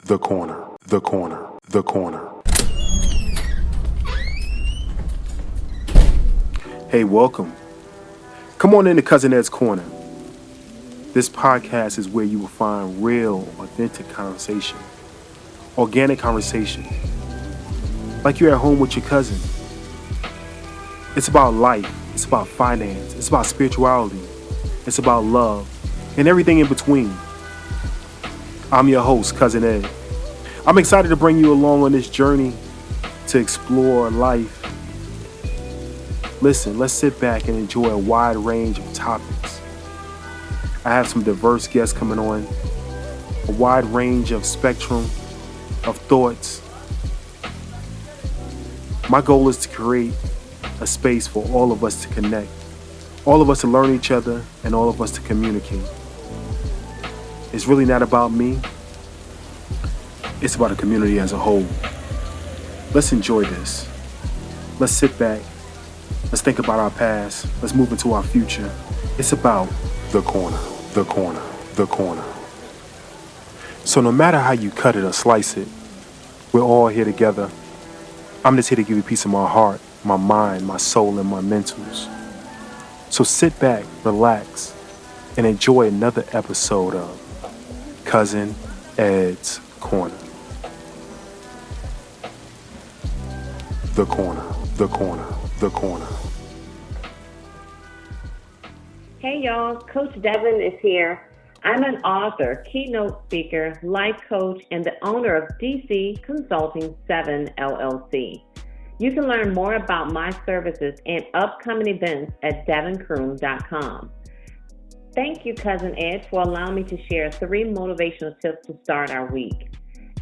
The corner, the corner, the corner. Hey, welcome. Come on into Cousin Ed's Corner. This podcast is where you will find real, authentic conversation, organic conversation, like you're at home with your cousin. It's about life, it's about finance, it's about spirituality, it's about love, and everything in between. I'm your host, Cousin Ed. I'm excited to bring you along on this journey to explore life. Listen, let's sit back and enjoy a wide range of topics. I have some diverse guests coming on, a wide range of spectrum of thoughts. My goal is to create a space for all of us to connect, all of us to learn each other, and all of us to communicate. It's really not about me. It's about the community as a whole. Let's enjoy this. Let's sit back. Let's think about our past. Let's move into our future. It's about the corner, the corner, the corner. So no matter how you cut it or slice it, we're all here together. I'm just here to give you a piece of my heart, my mind, my soul, and my mentals. So sit back, relax, and enjoy another episode of Cousin Ed's Corner. The corner, the corner, the corner. Hey y'all, Coach Devon is here. I'm an author, keynote speaker, life coach, and the owner of DC Consulting 7 LLC. You can learn more about my services and upcoming events at devoncroom.com. Thank you, Cousin Ed, for allowing me to share 3 motivational tips to start our week.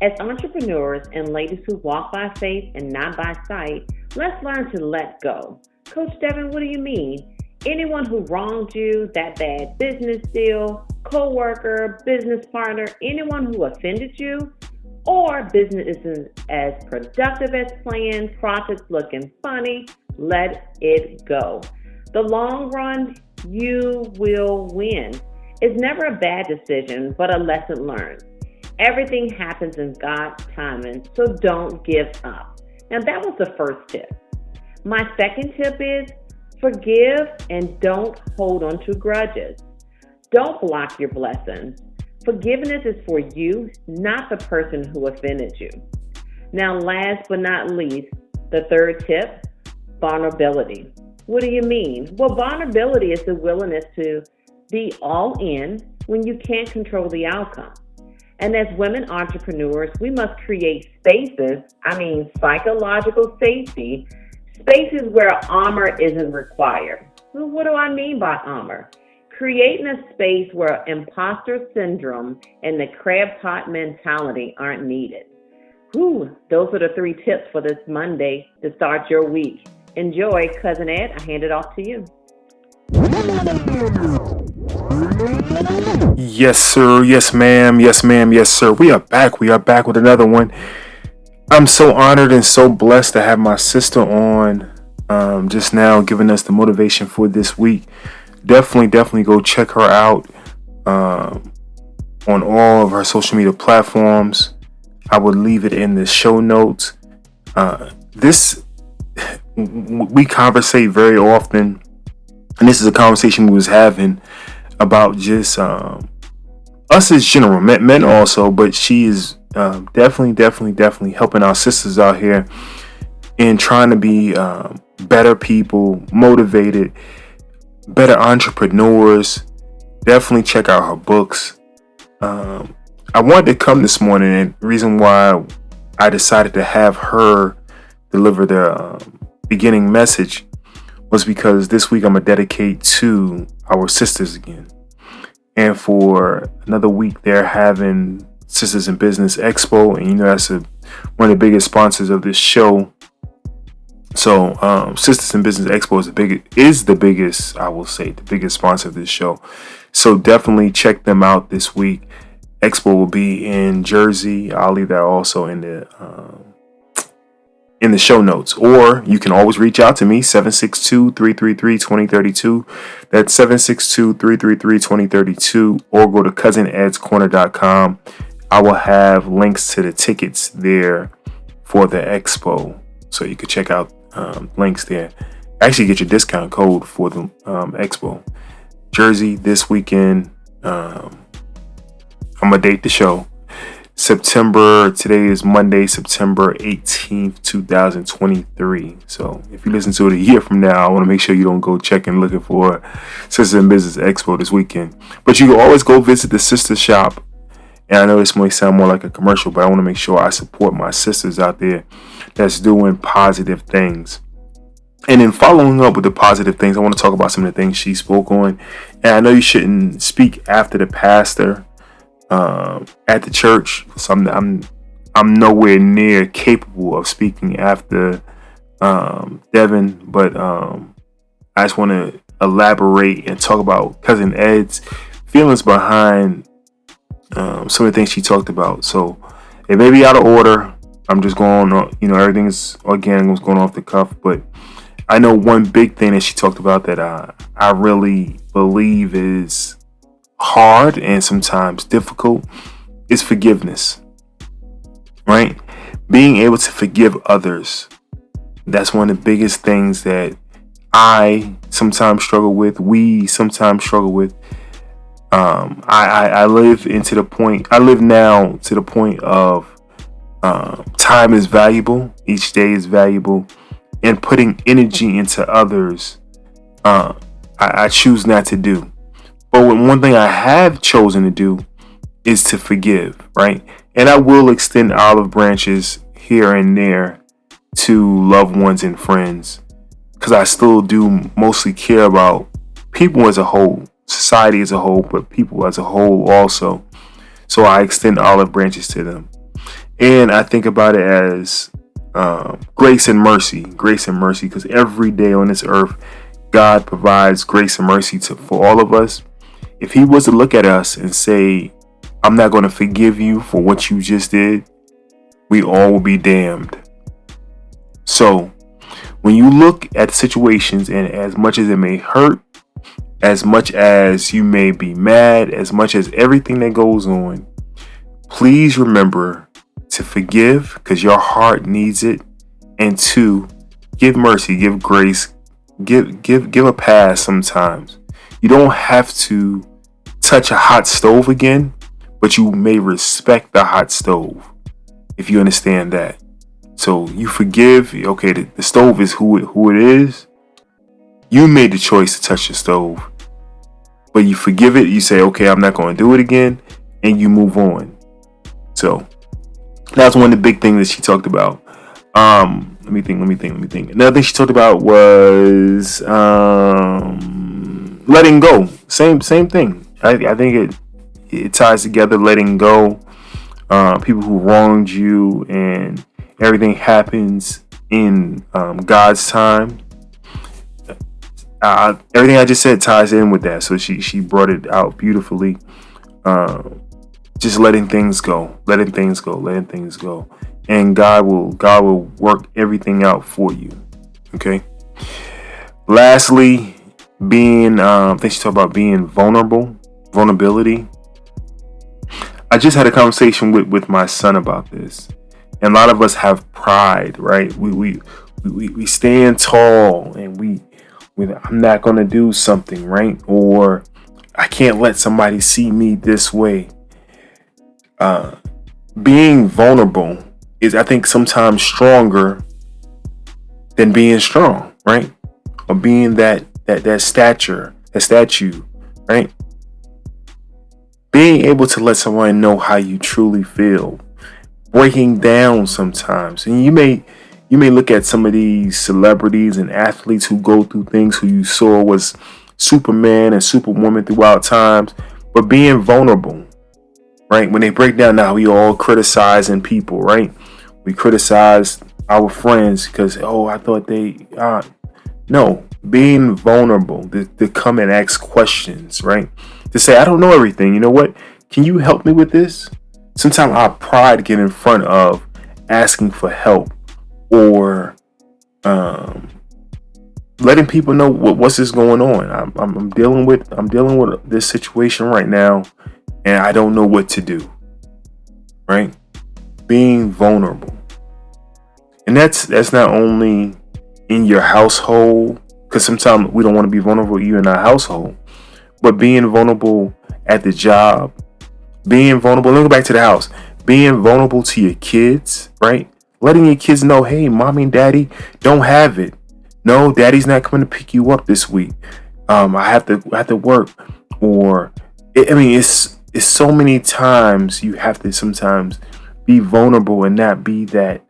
As entrepreneurs and ladies who walk by faith and not by sight, let's learn to let go. Coach Devon, what do you mean? Anyone who wronged you, that bad business deal, co-worker, business partner, anyone who offended you, or business isn't as productive as planned, profits looking funny, let it go. The long run, you will win. It's never a bad decision, but a lesson learned. Everything happens in God's timing, so don't give up. Now that was the first tip. My second tip is forgive and don't hold on to grudges. Don't block your blessings. Forgiveness is for you, not the person who offended you. Now last but not least, the third tip, vulnerability. What do you mean? Well, vulnerability is the willingness to be all in when you can't control the outcome. And as women entrepreneurs, we must create psychological safety, spaces where armor isn't required. Well, what do I mean by armor? Creating a space where imposter syndrome and the crab pot mentality aren't needed. Those are the 3 tips for this Monday to start your week. Enjoy, Cousin Ed. I hand it off to you. Yes, sir. Yes, ma'am. Yes, ma'am. Yes, sir. We are back. We are back with another one. I'm so honored and so blessed to have my sister on just now giving us the motivation for this week. Definitely go check her out on all of her social media platforms. I will leave it in the show notes. We conversate very often, and this is a conversation we was having about just us as general men also, but she is definitely helping our sisters out here in trying to be better people, motivated, better entrepreneurs. Definitely check out her books. I wanted to come this morning, and the reason why I decided to have her deliver the beginning message was because this week I'm going to dedicate to our sisters again. And for another week, they're having Sisters in Business Expo. And that's one of the biggest sponsors of this show. So Sisters in Business Expo is the biggest, I will say, the biggest sponsor of this show. So definitely check them out this week. Expo will be in Jersey. I'll leave that also in the show notes. Or you can always reach out to me, 762-333-2032. That's 762-333-2032. Or go to cousinedscorner.com. I will have links to the tickets there for the expo, so you can check out links there. Actually, get your discount code for the expo. Jersey this weekend. I'm gonna date the show. Today is Monday, September 18th, 2023. So if you listen to it a year from now, I want to make sure you don't go checking looking for Sisters in Business Expo this weekend. But you can always go visit the sister shop. And I know this might sound more like a commercial, but I want to make sure I support my sisters out there that's doing positive things. And in following up with the positive things, I want to talk about some of the things she spoke on. And I know you shouldn't speak after the pastor at the church. So I'm nowhere near capable of speaking after Devon, but I just want to elaborate and talk about Cousin Ed's feelings behind some of the things she talked about. So it may be out of order. I'm just going on, everything's organic, was going off the cuff, but I know one big thing that she talked about that I really believe is hard and sometimes difficult is forgiveness, right? Being able to forgive others. That's one of the biggest things that I sometimes struggle with. We sometimes struggle with. I live now to the point of time is valuable. Each day is valuable, and putting energy into others, I choose not to do. But one thing I have chosen to do is to forgive, right? And I will extend olive branches here and there to loved ones and friends, because I still do mostly care about people as a whole, society as a whole, but people as a whole also. So I extend olive branches to them. And I think about it as grace and mercy, because every day on this earth, God provides grace and mercy for all of us. If he was to look at us and say, I'm not going to forgive you for what you just did, we all will be damned. So when you look at situations, and as much as it may hurt, as much as you may be mad, as much as everything that goes on, please remember to forgive, because your heart needs it. And two, give mercy, give grace, give a pass sometimes. You don't have to touch a hot stove again, but you may respect the hot stove, if you understand that. So you forgive. Okay, the stove is who it is. You made the choice to touch the stove, but you forgive it. You say, okay, I'm not going to do it again, and you move on. So that's one of the big things that she talked about. Let me think. Another thing she talked about was letting go. Same thing. I think it ties together. Letting go. People who wronged you, and everything happens in God's time. Everything I just said ties in with that. So she brought it out beautifully. Just letting things go. And God will work everything out for you. Okay. Lastly, I think she talked about being vulnerability. I just had a conversation with my son about this. And a lot of us have pride, right? We stand tall, and I'm not going to do something, right? Or I can't let somebody see me this way. Being vulnerable is, I think, sometimes stronger than being strong, right? Or being that statue, right? Being able to let someone know how you truly feel, breaking down sometimes. And you may look at some of these celebrities and athletes who go through things who you saw was Superman and Superwoman throughout times, but being vulnerable, right? When they break down, now we all criticizing people, right? We criticize our friends because, I thought they, no, being vulnerable, to come and ask questions, right? To say, I don't know everything. You know what? Can you help me with this? Sometimes our pride get in front of asking for help, or letting people know what's this going on. I'm dealing with this situation right now, and I don't know what to do. right? Being vulnerable. And that's not only in your household, because sometimes we don't want to be vulnerable even in our household, but being vulnerable at the job, being vulnerable, let me go back to the house, being vulnerable to your kids, right? Letting your kids know, hey, mommy and daddy don't have it. No, daddy's not coming to pick you up this week. I have to work. Or it's so many times you have to sometimes be vulnerable and not be that.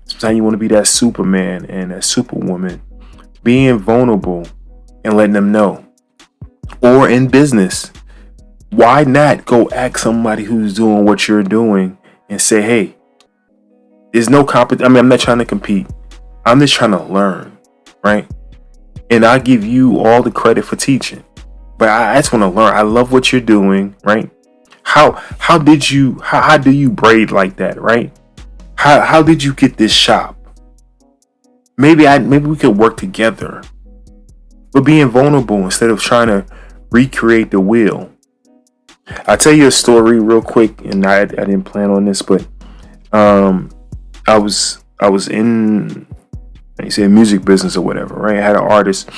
Sometimes you want to be that Superman and that Superwoman. Being vulnerable and letting them know. Or in business, why not go ask somebody who's doing what you're doing and say, hey, there's no competition. I'm not trying to compete. I'm just trying to learn, right? And I give you all the credit for teaching. But I just want to learn. I love what you're doing, right? How do you braid like that, right? How did you get this shop? Maybe we could work together. But being vulnerable instead of trying to recreate the wheel. I'll tell you a story real quick, and I didn't plan on this, but I was in, you say, music business or whatever, right? I had an artist,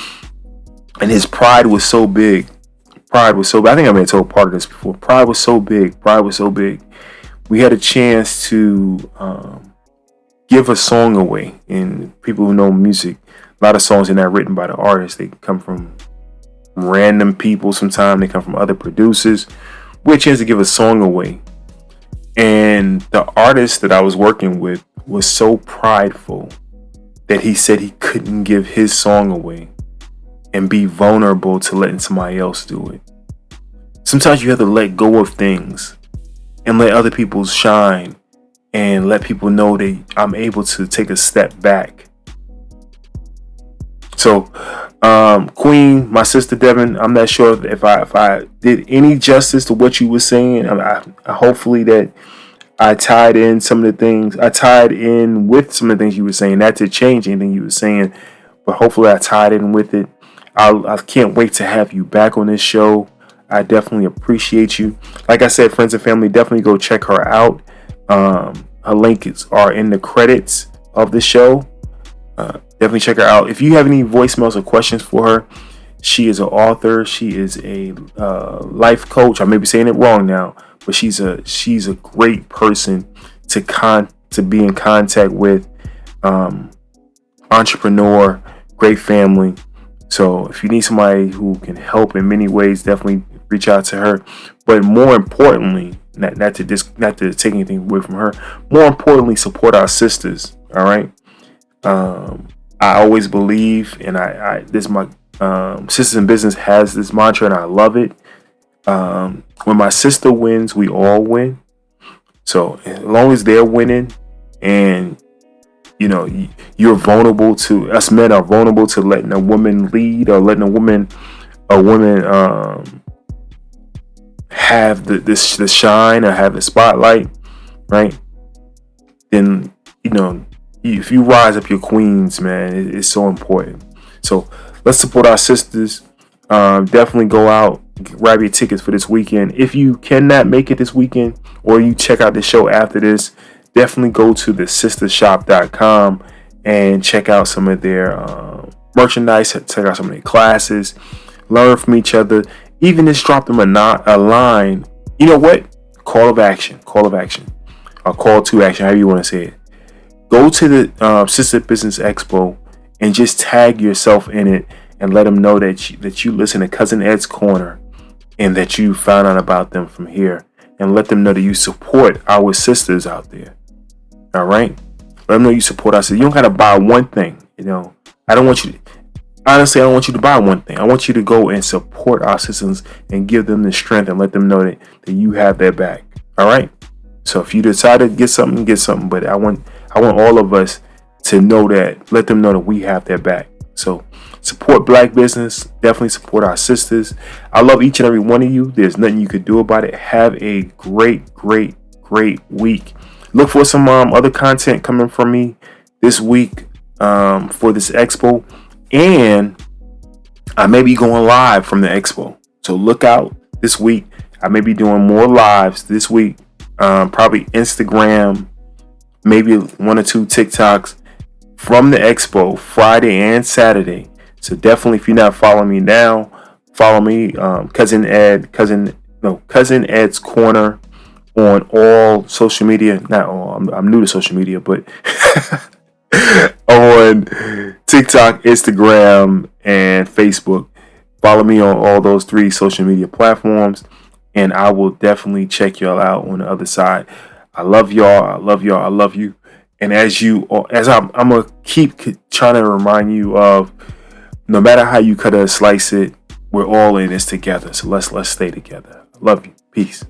and his pride was so big. I think I may have told part of this before. Pride was so big. We had a chance to give a song away. And people who know music, a lot of songs are not written by the artist. They come from random people. Sometimes they come from other producers. We had a chance to give a song away. And the artist that I was working with was so prideful that he said he couldn't give his song away and be vulnerable to letting somebody else do it. Sometimes you have to let go of things and let other people shine and let people know that I'm able to take a step back. So, Queen, my sister Devon, I'm not sure if I did any justice to what you were saying. I hopefully that I tied in some of the things. I tied in with some of the things you were saying, not to change anything you were saying, but hopefully I tied in with it. I can't wait to have you back on this show. I definitely appreciate you. Like I said, friends and family, definitely go check her out. Her links are in the credits of the show. Definitely check her out. If you have any voicemails or questions for her, she is an author. She is a life coach. I may be saying it wrong now, but she's a great person to be in contact with. Entrepreneur, great family. So if you need somebody who can help in many ways, definitely reach out to her. But more importantly, not to take anything away from her, more importantly, support our sisters. All right. I always believe, and my Sisters in Business has this mantra, and I love it. When my sister wins, we all win. So as long as they're winning, and you're vulnerable to, us men are vulnerable to letting a woman lead, or letting a woman have the shine, or have the spotlight, right? Then if you rise up your queens, man, it's so important. So let's support our sisters. Definitely go out, grab your tickets for this weekend. If you cannot make it this weekend, or you check out the show after this, definitely go to thesistershop.com and check out some of their merchandise, check out some of their classes, learn from each other. Even just drop them a line. You know what? Call to action, or call to action, however you want to say it. Go to the Sister Business Expo and just tag yourself in it, and let them know that you listen to Cousin Ed's Corner, and that you found out about them from here, and let them know that you support our sisters out there. All right, let them know you support us. You don't gotta buy one thing. I don't want you to buy one thing. I want you to go and support our sisters and give them the strength, and let them know that you have their back. All right. So if you decide to get something, But I want all of us to know that. Let them know that we have their back. So support Black business. Definitely support our sisters. I love each and every one of you. There's nothing you could do about it. Have a great week. Look for some other content coming from me this week for this expo. And I may be going live from the expo. So look out this week. I may be doing more lives this week probably Instagram, maybe one or two TikToks from the expo Friday and Saturday. So definitely, if you're not following me now, follow me, Cousin Ed's Corner on all social media. Not all. I'm new to social media, but on TikTok, Instagram, and Facebook. Follow me on all those three social media platforms, and I will definitely check y'all out on the other side. I love y'all. I love y'all. I love you. And as I'm gonna keep trying to remind you of, no matter how you cut or slice it, we're all in this together. So let's stay together. I love you. Peace.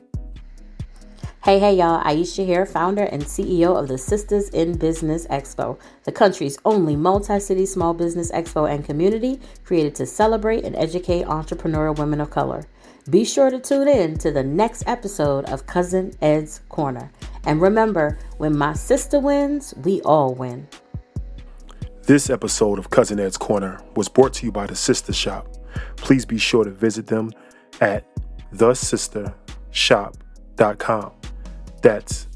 Hey, y'all. Aisha here, founder and CEO of the Sisters in Business Expo, the country's only multi-city small business expo and community created to celebrate and educate entrepreneurial women of color. Be sure to tune in to the next episode of Cousin Ed's Corner. And remember, when my sister wins, we all win. This episode of Cousin Ed's Corner was brought to you by the Sister Shop. Please be sure to visit them at thesistershop.com. That's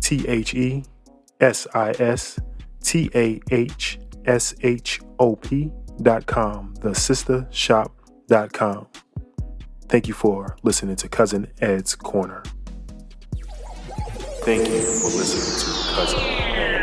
thesistershop.com. Thesistershop.com. Thank you for listening to Cousin Ed's Corner. Thank you for listening to Cousin Ed.